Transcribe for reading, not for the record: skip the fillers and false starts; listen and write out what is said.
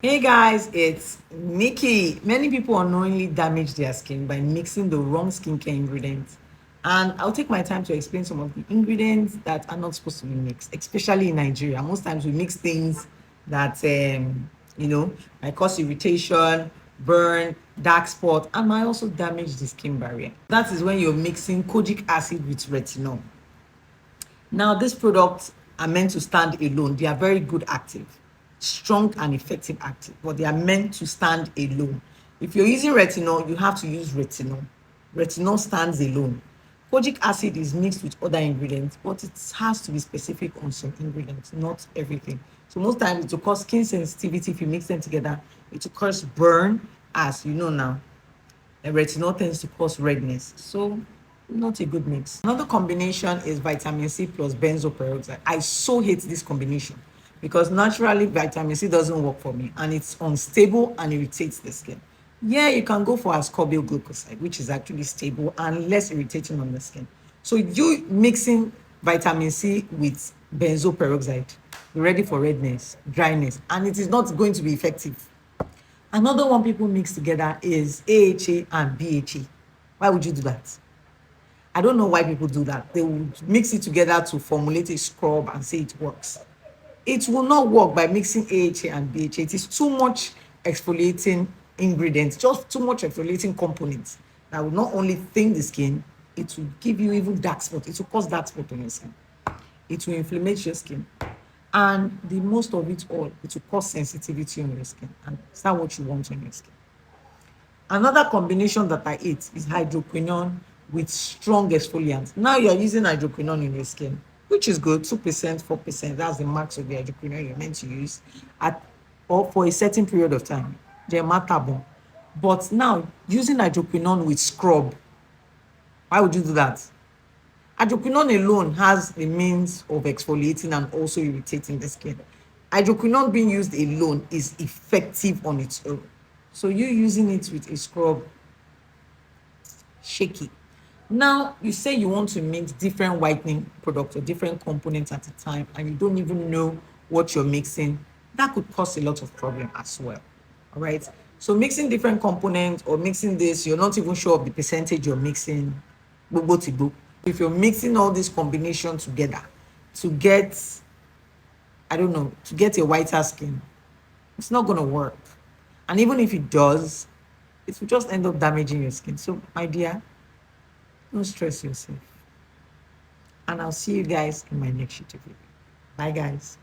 Hey guys, it's Nikki. Many people unknowingly damage their skin by mixing the wrong skincare ingredients. And I'll take my time to explain some of the ingredients that are not supposed to be mixed, especially in Nigeria. Most times we mix things that, might cause irritation, burn, dark spot, and might also damage the skin barrier. That is when you're mixing kojic acid with retinol. Now, these products are meant to stand alone. They are very good active, strong and effective active, but they are meant to stand alone. If you're using retinol, you have to use retinol. Retinol stands alone. Kojic acid is mixed with other ingredients, but it has to be specific on some ingredients, not everything. So most times it will cause skin sensitivity if you mix them together. It will cause burn, as you know now. And retinol tends to cause redness. So not a good mix. Another combination is vitamin C plus benzoyl peroxide. I so hate this combination because naturally vitamin C doesn't work for me and it's unstable and irritates the skin. Yeah, you can go for ascorbyl glucoside, which is actually stable and less irritating on the skin. So you mixing vitamin C with benzoyl peroxide, you're ready for redness, dryness, and it is not going to be effective. Another one people mix together is AHA and BHA. Why would you do that? I don't know why people do that. They would mix it together to formulate a scrub and say it works. It will not work by mixing AHA and BHA. It is too much exfoliating ingredients, just too much exfoliating components that will not only thin the skin, it will give you even dark spot. It will cause dark spot on your skin. It will inflammate your skin. And the most of it all, it will cause sensitivity on your skin. And it's not what you want on your skin. Another combination that I eat is hydroquinone with strong exfoliant. Now you're using hydroquinone in your skin, which is good, 2%, 4%. That's the max of the hydroquinone you're meant to use at or for a certain period of time. They're matable. But now using hydroquinone with scrub, why would you do that? Hydroquinone alone has the means of exfoliating and also irritating the skin. Hydroquinone being used alone is effective on its own. So you using it with a scrub, shaky. Now you say you want to mix different whitening products or different components at a time, and you don't even know what you're mixing. That could cause a lot of problem as well. All right. So mixing different components or mixing this, you're not even sure of the percentage you're mixing. If you're mixing all this combination together to get, I don't know, to get a whiter skin, it's not gonna work. And even if it does, it will just end up damaging your skin. So, my dear, don't stress yourself. And I'll see you guys in my next YouTube video. Bye, guys.